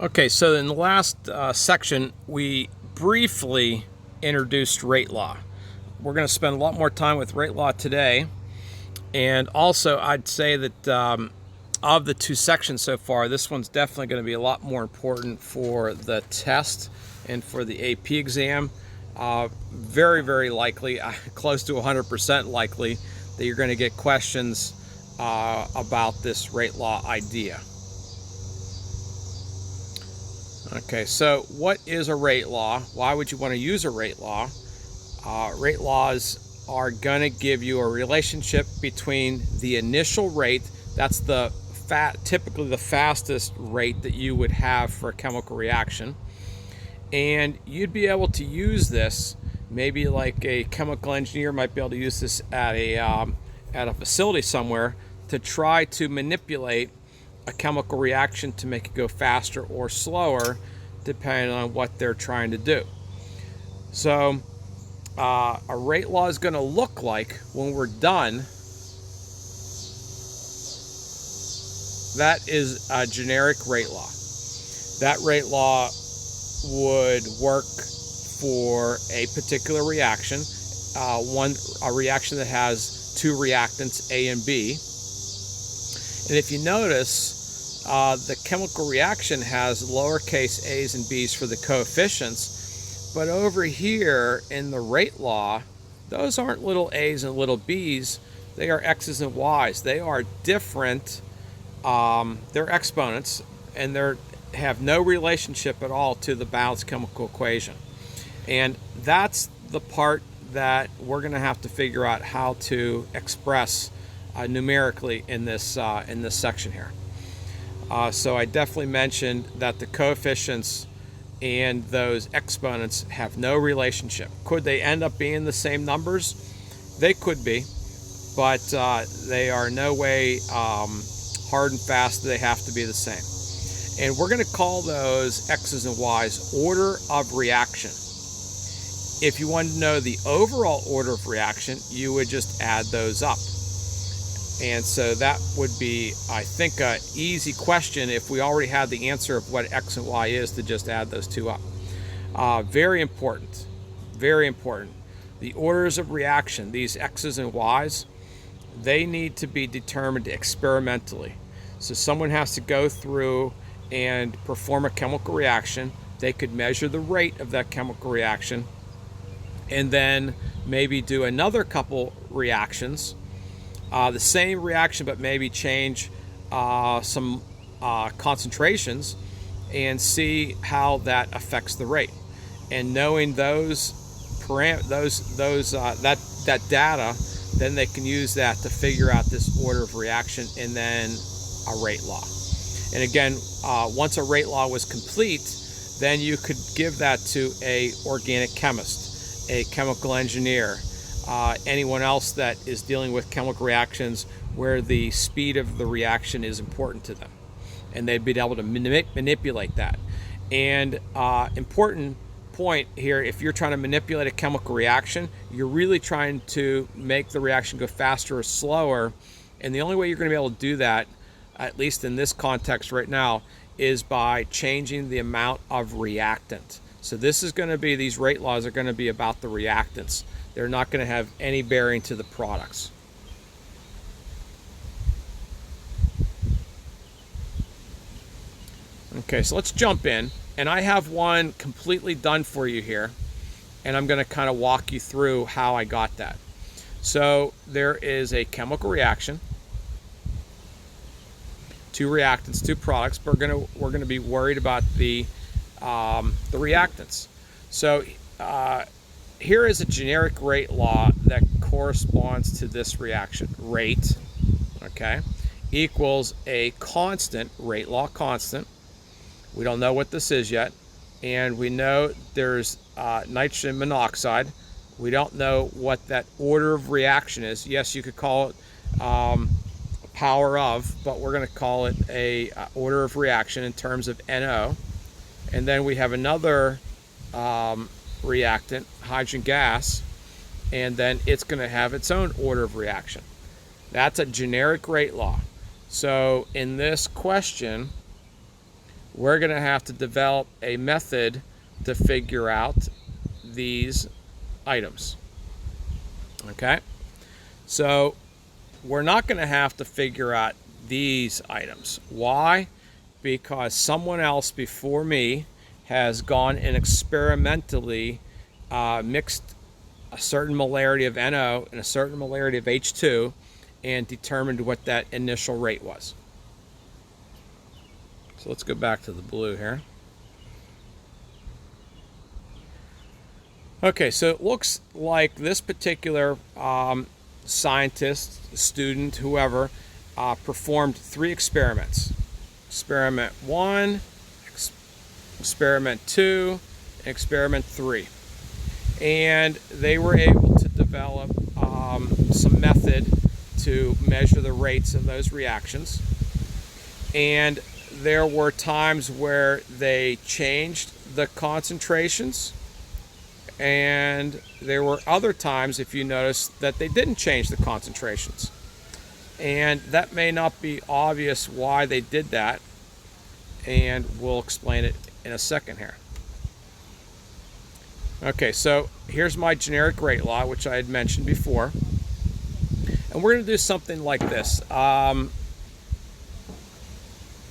Okay, so in the last section, we briefly introduced rate law. We're going to spend a lot more time with rate law today. And also, I'd say that of the two sections so far, this one's definitely going to be a lot more important for the test and for the AP exam. Very, very likely, close to 100% likely, that you're going to get questions about this rate law idea. Okay, so what is a rate law? Why would you want to use a rate law? Rate laws are going to give you a relationship between the initial rate, that's typically the fastest rate that you would have for a chemical reaction, and you'd be able to use this, maybe like a chemical engineer might be able to use this at a facility somewhere to try to manipulate a chemical reaction to make it go faster or slower, depending on what they're trying to do. So a rate law is going to look like when we're done. That is a generic rate law. That rate law would work for a particular reaction, a reaction that has two reactants, A and B. And if you notice, the chemical reaction has lowercase a's and b's for the coefficients, but over here in the rate law, those aren't little a's and little b's, they are x's and y's. They are different, they're exponents, and they have no relationship at all to the balanced chemical equation. And that's the part that we're going to have to figure out how to express numerically in this section here. So I definitely mentioned that the coefficients and those exponents have no relationship. Could they end up being the same numbers? They could be, but they are no way hard and fast that they have to be the same. And we're going to call those x's and y's order of reaction. If you wanted to know the overall order of reaction, you would just add those up. And so that would be, I think, an easy question if we already had the answer of what x and y is, to just add those two up. Very important, very important. The orders of reaction, these x's and y's, they need to be determined experimentally. So someone has to go through and perform a chemical reaction. They could measure the rate of that chemical reaction and then maybe do another couple reactions, the same reaction but maybe change some concentrations, and see how that affects the rate. And knowing that data, then they can use that to figure out this order of reaction and then a rate law. And again, once a rate law was complete, then you could give that to a organic chemist, a chemical engineer, anyone else that is dealing with chemical reactions where the speed of the reaction is important to them, and they'd be able to manipulate that. And important point here, if you're trying to manipulate a chemical reaction, you're really trying to make the reaction go faster or slower, and the only way you're going to be able to do that, at least in this context right now, is by changing the amount of reactant. So this is going to be, these rate laws are going to be about the reactants. They're not going to have any bearing to the products. Okay, so let's jump in. And I have one completely done for you here. And I'm going to kind of walk you through how I got that. So there is a chemical reaction, two reactants, two products, but we're going to be worried about the reactants. So here is a generic rate law that corresponds to this reaction. Rate, okay, equals a constant, rate law constant. We don't know what this is yet, and we know there's nitrogen monoxide. We don't know what that order of reaction is. Yes, you could call it power of, but we're going to call it a order of reaction in terms of NO. And then we have another reactant, hydrogen gas, and then it's going to have its own order of reaction. That's a generic rate law. So in this question, we're going to have to develop a method to figure out these items. Okay? So we're not going to have to figure out these items. Why? Because someone else before me has gone and experimentally mixed a certain molarity of NO and a certain molarity of H2 and determined what that initial rate was. So let's go back to the blue here. Okay, so it looks like this particular scientist, student, whoever, performed 3 experiments. Experiment 1, experiment 2, and experiment 3. And they were able to develop some method to measure the rates of those reactions. And there were times where they changed the concentrations, and there were other times, if you notice, that they didn't change the concentrations. And that may not be obvious why they did that, and we'll explain it in a second here. Okay, so here's my generic rate law, which I had mentioned before. And we're going to do something like this.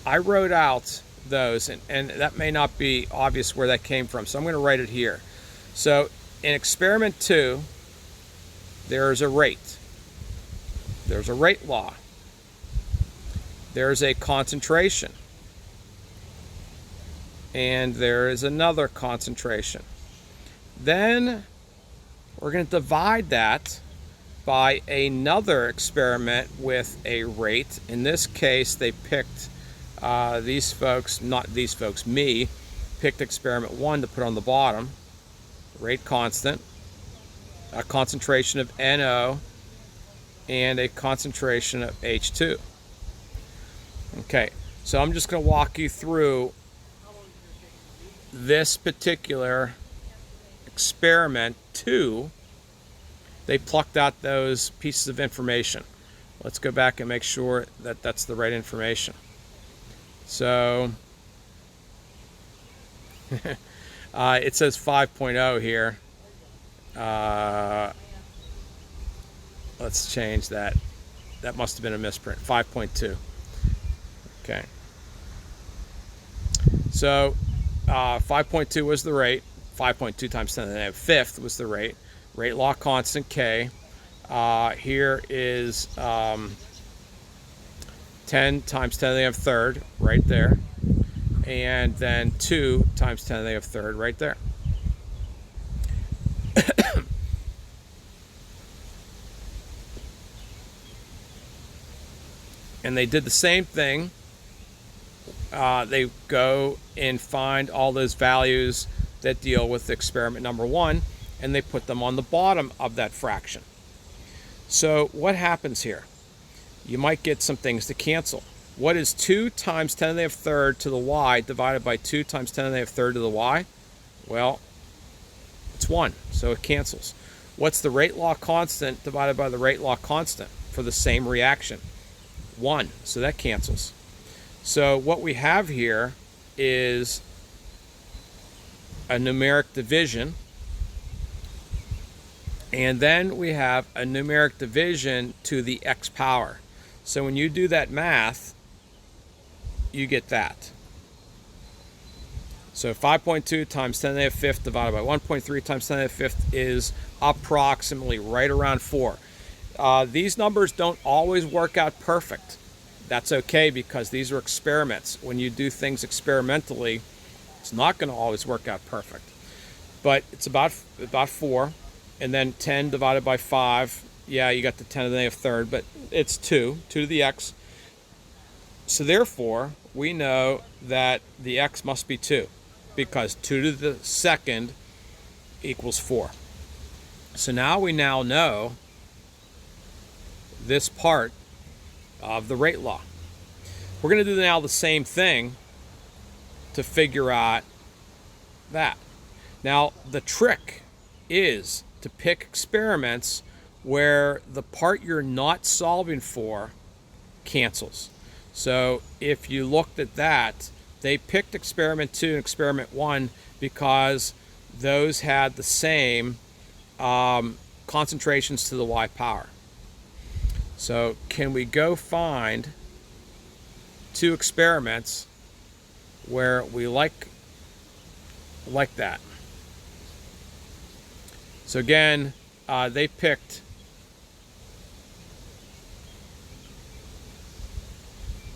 I wrote out those, and that may not be obvious where that came from, so I'm going to write it here. So in experiment 2, there's a rate. There's a rate law. There's a concentration. And there is another concentration. Then we're going to divide that by another experiment with a rate. In this case, they picked these folks, not these folks, me, picked experiment 1 to put on the bottom. Rate constant, a concentration of NO, and a concentration of H2. Okay, so I'm just going to walk you through this particular experiment 2. They plucked out those pieces of information. Let's go back and make sure that that's the right information. So it says 5.0 here. Let's change that. That must have been a misprint. 5.2. Okay. So 5.2 was the rate. 5.2 times 10 to the negative fifth was the rate. Rate law constant K. Here is 10 times 10 to the negative third right there. And then 2 times 10 to the negative third right there. And they did the same thing. They go and find all those values that deal with experiment number 1, and they put them on the bottom of that fraction. So what happens here? You might get some things to cancel. What is 2 times 10 to the negative third to the y divided by 2 times 10 to the negative third to the y? Well, it's 1, so it cancels. What's the rate law constant divided by the rate law constant for the same reaction? 1, so that cancels. So what we have here is a numeric division, and then we have a numeric division to the x power. So when you do that math, you get that. So 5.2 times 10 to the negative fifth divided by 1.3 times 10 to the negative fifth is approximately right around 4. These numbers don't always work out perfect. That's okay, because these are experiments. When you do things experimentally, it's not going to always work out perfect. But it's about 4. And then 10 divided by 5, yeah, you got the 10 to the negative third, but it's 2 to the x. So therefore, we know that the x must be 2, because 2 to the second equals 4. So now we know this part of the rate law. We're going to do now the same thing to figure out that. Now, the trick is to pick experiments where the part you're not solving for cancels. So if you looked at that, they picked experiment 2 and experiment 1 because those had the same concentrations to the Y power. So can we go find 2 experiments where we like that? So again, they picked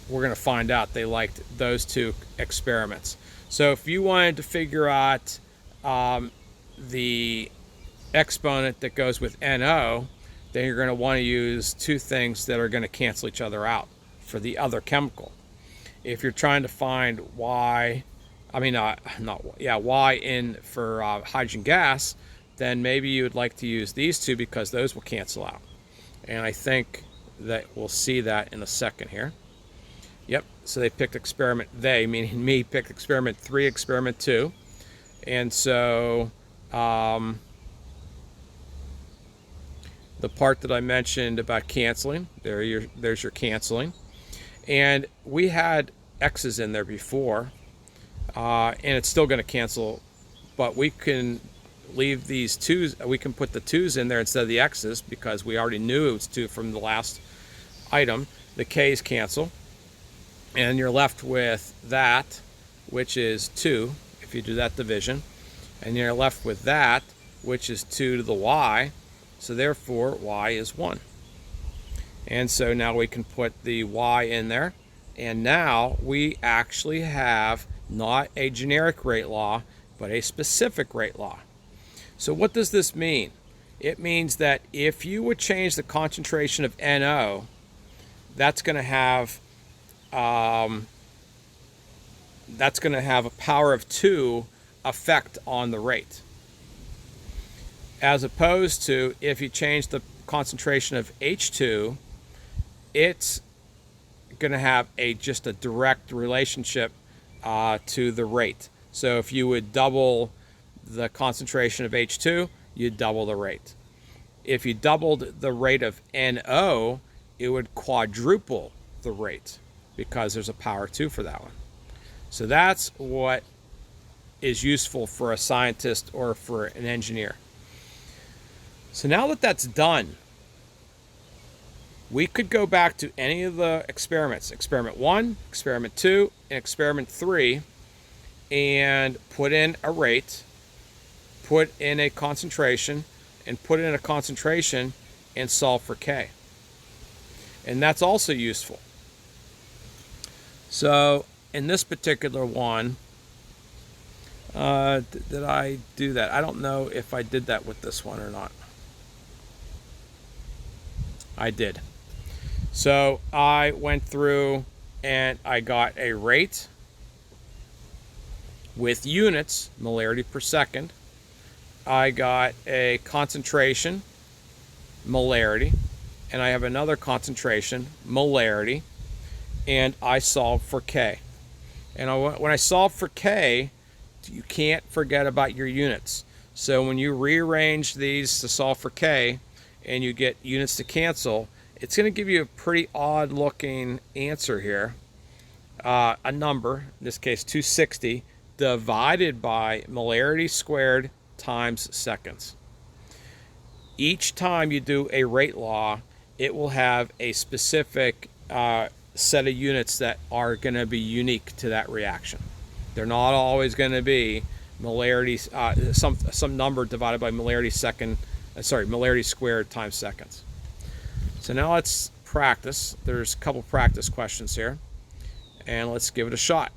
we're going to find out they liked those 2 experiments. So if you wanted to figure out the exponent that goes with NO, then you're going to want to use 2 things that are going to cancel each other out for the other chemical. If you're trying to find Y in for hydrogen gas, then maybe you would like to use these 2 because those will cancel out. And I think that we'll see that in a second here. Yep, so they picked meaning me, picked experiment 3, experiment 2. And so the part that I mentioned about canceling, there's your canceling. And we had X's in there before, and it's still going to cancel, but we can leave these 2's, we can put the 2's in there instead of the X's because we already knew it was 2 from the last item. The K's cancel, and you're left with that, which is 2, if you do that division, and you're left with that, which is 2 to the Y, so therefore Y is 1. And so now we can put the Y in there, and now we actually have not a generic rate law, but a specific rate law. So what does this mean? It means that if you would change the concentration of NO, that's going to have a power of 2 effect on the rate. As opposed to if you change the concentration of H2, it's going to have just a direct relationship to the rate. So if you would double the concentration of H2, you'd double the rate. If you doubled the rate of NO, it would quadruple the rate because there's a power 2 for that one. So that's what is useful for a scientist or for an engineer. So now that that's done, we could go back to any of the experiments, experiment 1, experiment 2, and experiment 3, and put in a rate, put in a concentration, and put in a concentration and solve for K. And that's also useful. So in this particular one, did I do that? I don't know if I did that with this one or not. I did. So I went through and I got a rate with units, molarity per second. I got a concentration, molarity, and I have another concentration, molarity, and I solved for K. And when I solve for K, you can't forget about your units. So when you rearrange these to solve for K and you get units to cancel, it's going to give you a pretty odd looking answer here. A number, in this case 260, divided by molarity squared times seconds. Each time you do a rate law, it will have a specific set of units that are going to be unique to that reaction. They're not always going to be molarity, some number divided by molarity squared times seconds. So now let's practice. There's a couple practice questions here, and let's give it a shot.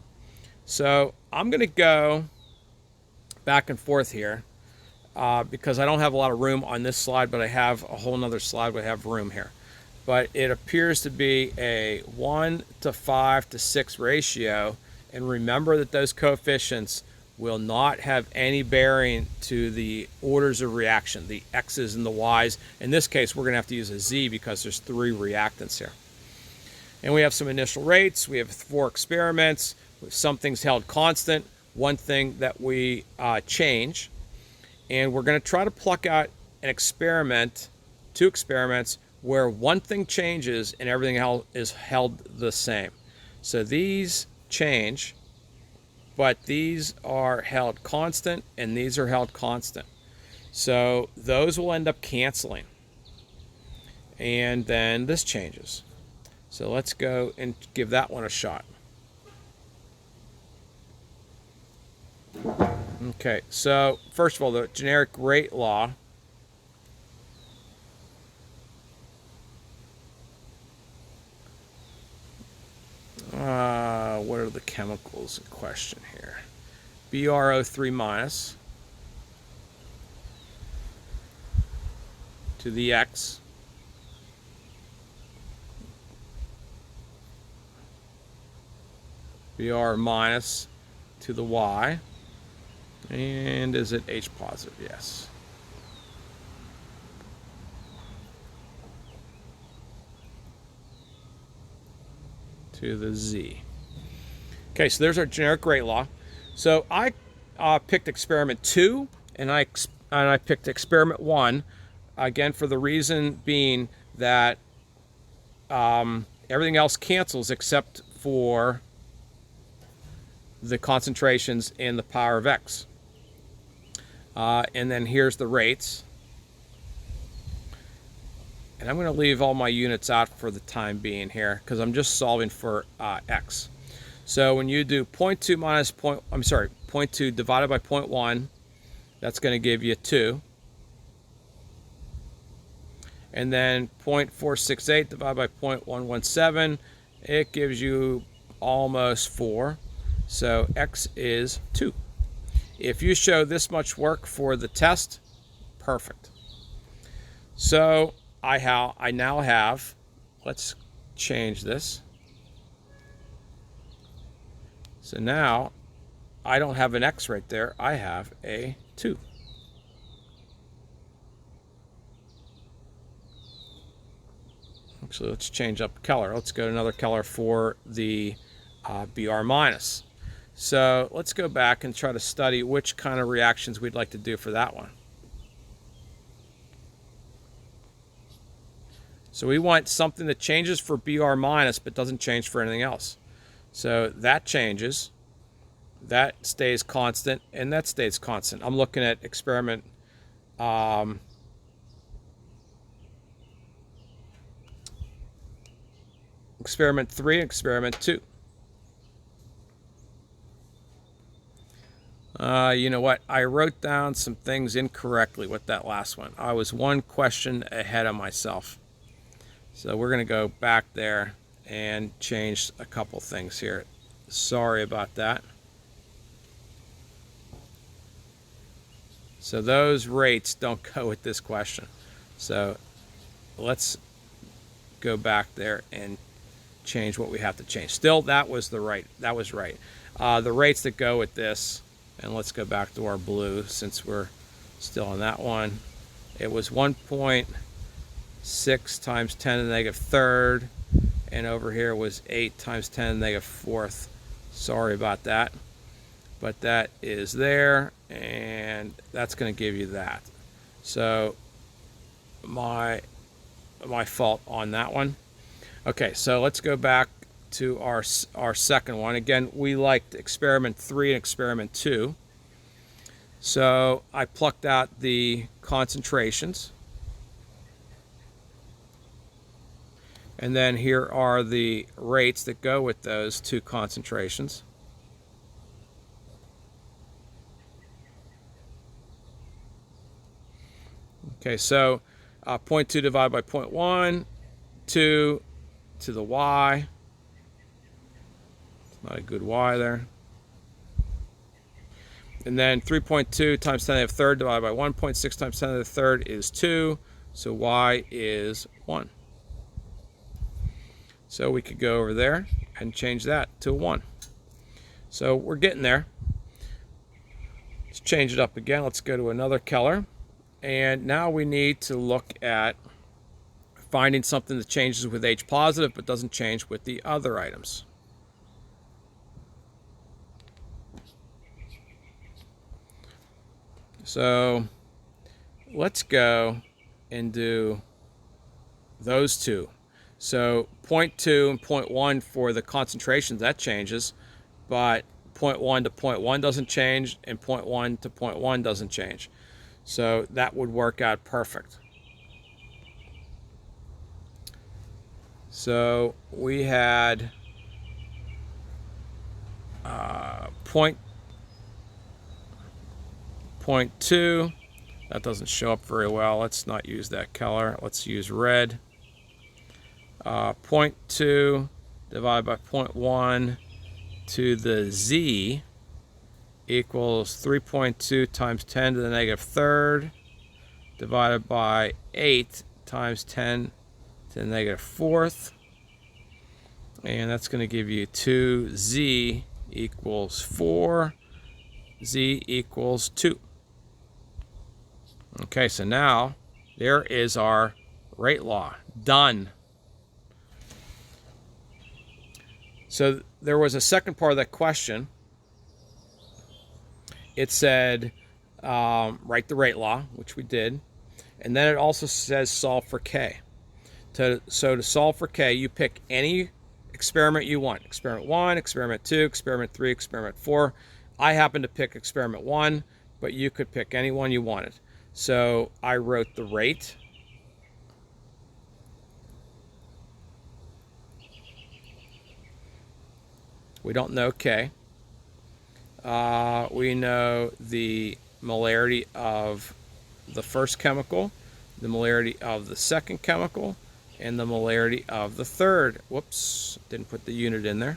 So I'm going to go back and forth here because I don't have a lot of room on this slide, but I have a whole nother slide where I have room here. But it appears to be a 1 to 5 to 6 ratio, and remember that those coefficients will not have any bearing to the orders of reaction, the X's and the Y's. In this case, we're going to have to use a Z because there's 3 reactants here. And we have some initial rates. We have 4 experiments. Some things held constant, one thing that we change. And we're going to try to pluck out an experiment, 2 experiments, where one thing changes and everything else is held the same. So these change, but these are held constant and these are held constant. So those will end up canceling. And then this changes. So let's go and give that one a shot. Okay, so first of all, the generic rate law. What are the chemicals in question here? BrO3 minus to the X. Br minus to the Y. And is it H positive? Yes. To the Z. Okay, so there's our generic rate law. So I picked experiment 2 and I picked experiment 1, again for the reason being that everything else cancels except for the concentrations in the power of X. And then here's the rates. And I'm going to leave all my units out for the time being here because I'm just solving for X. So when you do 0.2 minus 0.2 divided by 0.1, that's going to give you 2. And then 0.468 divided by 0.117, it gives you almost 4. So X is 2. If you show this much work for the test, perfect. So I now have, let's change this. So now I don't have an X right there, I have a 2. Actually, let's change up color. Let's go to another color for the Br minus. So let's go back and try to study which kind of reactions we'd like to do for that one. So we want something that changes for Br minus but doesn't change for anything else. So that changes, that stays constant, and that stays constant. I'm looking at experiment experiment 3 and experiment 2. You know what? I wrote down some things incorrectly with that last one. I was one question ahead of myself. So we're going to go back there and change a couple things here. Sorry about that. So those rates don't go with this question. So let's go back there and change what we have to change. Still, that was right. The rates that go with this, and let's go back to our blue since we're still on that one. It was 1.6 times 10 to the negative third, and over here was 8 times 10 to the negative fourth. Sorry about that, but that is there, and that's going to give you that. So my fault on that one. Okay, so let's go back to our second one. Again, we liked experiment 3 and experiment 2. So I plucked out the concentrations. And then here are the rates that go with those two concentrations. Okay, so 0.2 divided by 0.1, 2 to the y. It's not a good y there. And then 3.2 times 10 to the third divided by 1.6 times 10 to the third is 2. So y is 1. So we could go over there and change that to 1. So we're getting there. Let's change it up again. Let's go to another color. And now we need to look at finding something that changes with H positive but doesn't change with the other items. So let's go and do those two. So 0.2 and 0.1 for the concentrations, that changes, but point 1 to point 1 doesn't change, and point 1 to point 1 doesn't change. So that would work out perfect. So we had point 2. That doesn't show up very well. Let's not use that color. Let's use red. 0.2 divided by 0.1 to the z equals 3.2 times 10 to the negative third divided by 8 times 10 to the negative fourth. And that's going to give you 2z equals 4, z equals 2. Okay, so now there is our rate law. Done. So there was a second part of that question. It said write the rate law, which we did. And then it also says solve for k. So to solve for k, you pick any experiment you want. Experiment 1, experiment 2, experiment 3, experiment 4. I happen to pick experiment 1, but you could pick any one you wanted. So I wrote the rate. We don't know K. We know the molarity of the first chemical, the molarity of the second chemical, and the molarity of the third. Whoops, didn't put the unit in there.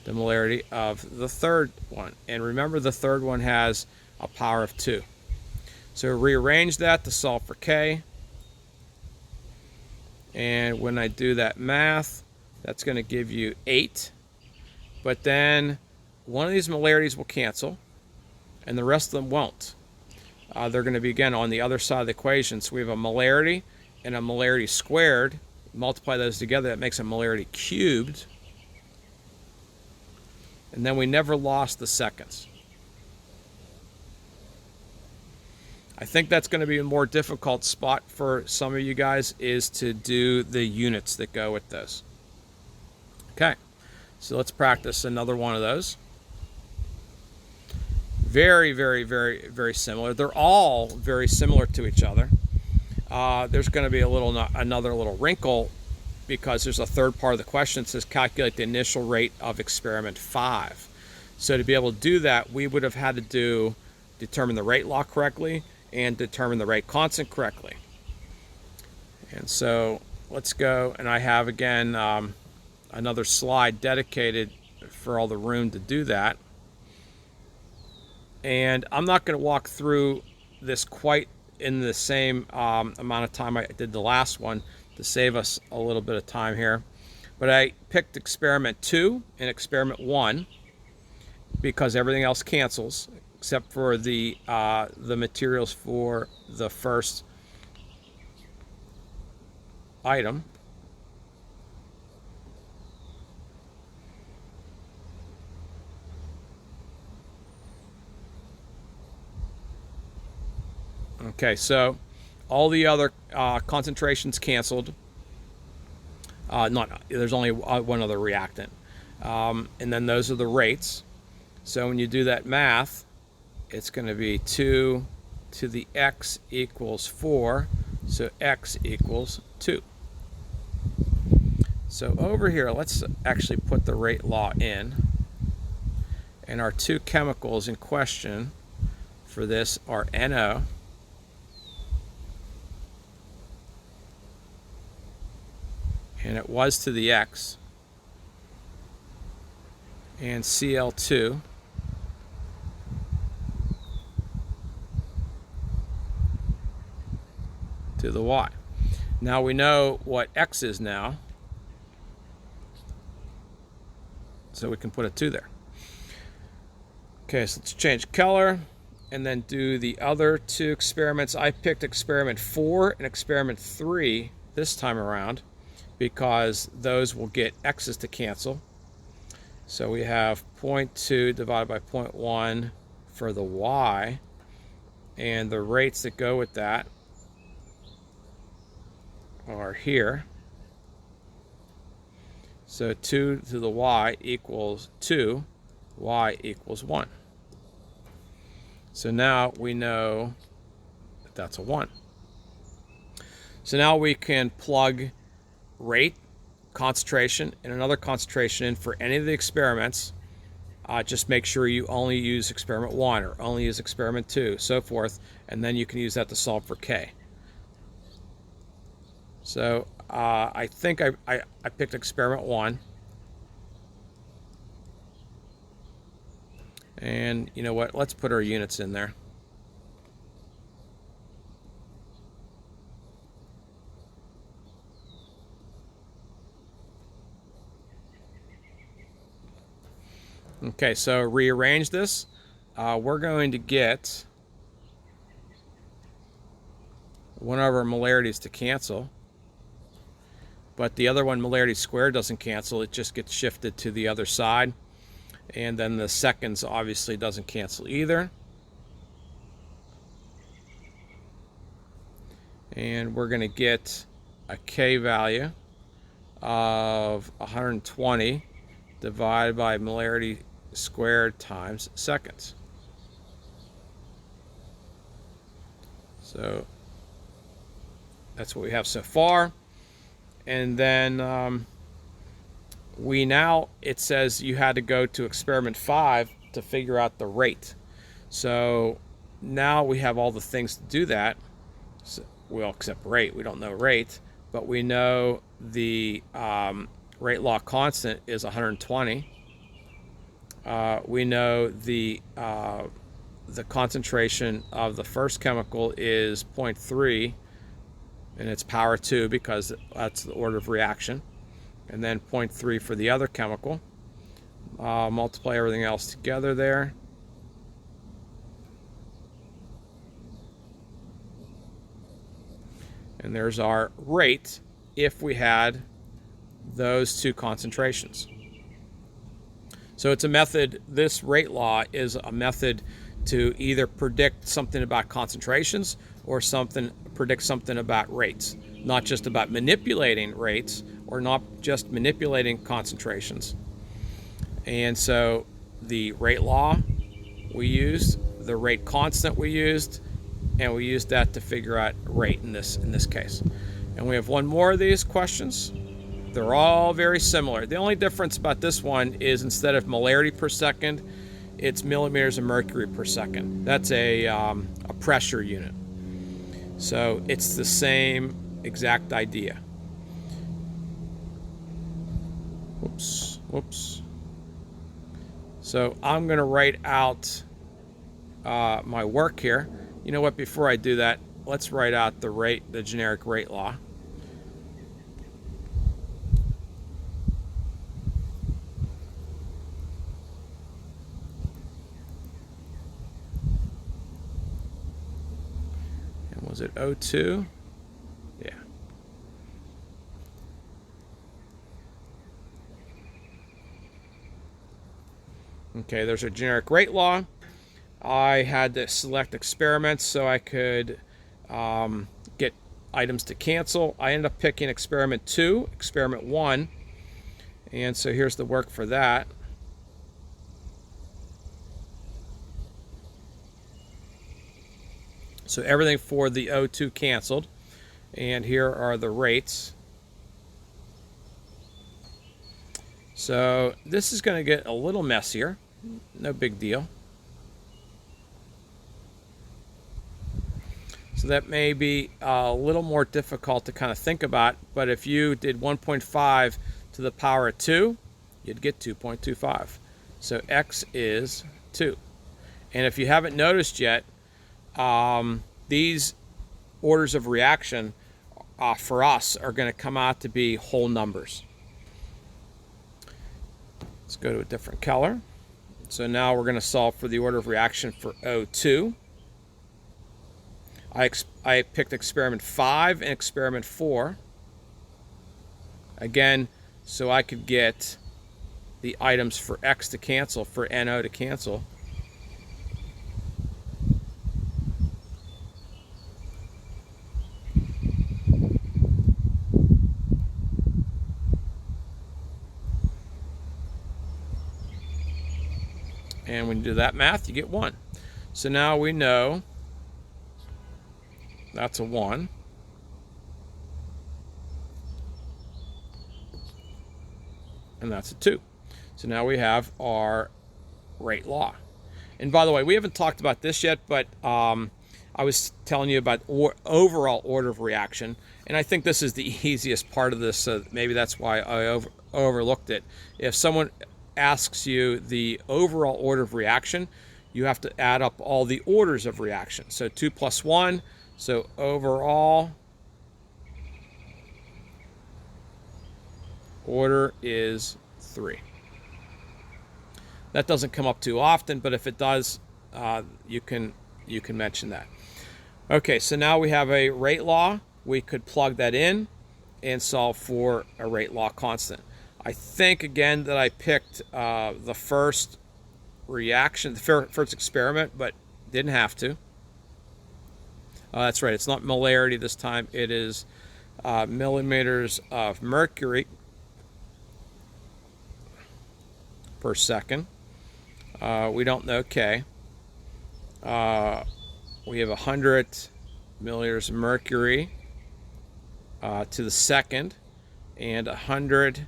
The molarity of the third one. And remember, the third one has a power of 2. So rearrange that to solve for K. And when I do that math, that's going to give you 8. But then one of these molarities will cancel, and the rest of them won't. They're going to be, again, on the other side of the equation. So we have a molarity and a molarity squared. Multiply those together, that makes a molarity cubed. And then we never lost the seconds. I think that's going to be a more difficult spot for some of you guys, is to do the units that go with this. Okay, so let's practice another one of those. Very, very, very, very similar. They're all very similar to each other. There's going to be another little wrinkle, because there's a third part of the question that says calculate the initial rate of experiment 5. So to be able to do that, we would have had to determine the rate law correctly and determine the rate constant correctly. And so let's go, and I have again another slide dedicated for all the room to do that. And I'm not going to walk through this quite in the same amount of time I did the last one, to save us a little bit of time here. But I picked experiment 2 and experiment 1 because everything else cancels except for the materials for the first item. Okay, so all the other concentrations canceled. There's only one other reactant. And then those are the rates. So when you do that math, it's going to be 2 to the x equals 4. So x equals 2. So over here, let's actually put the rate law in. And our two chemicals in question for this are NO and it was to the x, and Cl2 to the y. Now we know what x is now, so we can put a 2 there. Okay, so let's change color and then do the other two experiments. I picked experiment 4 and experiment 3 this time around, because those will get x's to cancel. So we have 0.2 divided by 0.1 for the y, and the rates that go with that are here. So 2 to the y equals 2, y equals 1. So now we know that that's a 1. So now we can plug rate, concentration, and another concentration in for any of the experiments. Just make sure you only use experiment 1 or only use experiment 2, so forth, and then you can use that to solve for K. So I think I picked experiment 1. And you know what? Let's put our units in there. Okay, so rearrange this. We're going to get one of our molarities to cancel, but the other one, molarity squared, doesn't cancel. It just gets shifted to the other side. And then the seconds obviously doesn't cancel either. And we're going to get a K value of 120 divided by molarity squared times seconds. So that's what we have so far. And then it says you had to go to experiment 5 to figure out the rate. So now we have all the things to do that. So, well, except rate. We don't know rate, but we know the rate law constant is 120. We know the concentration of the first chemical is 0.3, and it's power 2 because that's the order of reaction. And then 0.3 for the other chemical. Multiply everything else together there. And there's our rate if we had those two concentrations. So it's a method, this rate law is a method to either predict something about concentrations or predict something about rates. Not just about manipulating rates or not just manipulating concentrations. And so the rate law we used, the rate constant we used, and we used that to figure out rate in this case. And we have one more of these questions. They're all very similar. The only difference about this one is instead of molarity per second, it's millimeters of mercury per second. That's a pressure unit. So it's the same exact idea. Whoops. So I'm going to write out my work here. You know what? Before I do that, let's write out the generic rate law. And was it O2? Yeah. Okay, there's a generic rate law. I had to select experiments so I could get items to cancel. I ended up picking experiment 2, experiment 1, and so here's the work for that. So everything for the O2 canceled, and here are the rates. So this is going to get a little messier, no big deal. So that may be a little more difficult to kind of think about, but if you did 1.5 to the power of 2, you'd get 2.25. So x is 2. And if you haven't noticed yet, these orders of reaction for us are going to come out to be whole numbers. Let's go to a different color. So now we're going to solve for the order of reaction for O2. I picked experiment 5 and experiment 4. Again, so I could get the items for X to cancel, for NO to cancel. And when you do that math, you get 1. So now we know that's a 1. And that's a 2. So now we have our rate law. And by the way, we haven't talked about this yet, but I was telling you about overall order of reaction. And I think this is the easiest part of this, so maybe that's why I overlooked it. If someone asks you the overall order of reaction, you have to add up all the orders of reaction. So 2 plus 1, so overall order is 3. That doesn't come up too often, but if it does, you can mention that. Okay, so now we have a rate law. We could plug that in and solve for a rate law constant. I think again that I picked the first reaction, the first experiment, but didn't have to. That's right, it's not molarity this time. It is millimeters of mercury per second. We don't know K. We have 100 milliliters of mercury to the second and 100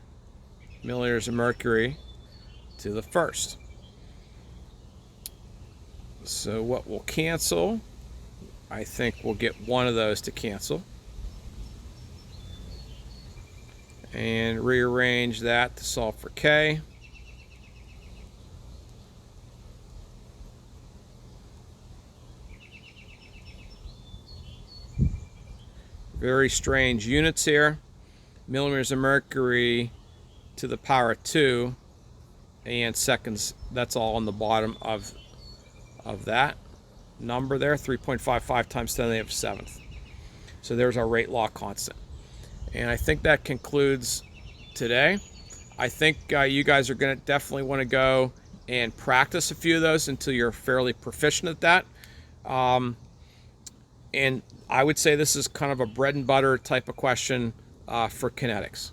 milliliters of mercury to the first. So what will cancel? I think we'll get one of those to cancel. And rearrange that to solve for K. Very strange units here. Millimeters of mercury to the power of 2 and seconds. That's all on the bottom of that number there, 3.55 times 10 to the 7th. So there's our rate law constant. And I think that concludes today. I think you guys are going to definitely want to go and practice a few of those until you're fairly proficient at that. And I would say this is kind of a bread and butter type of question for kinetics.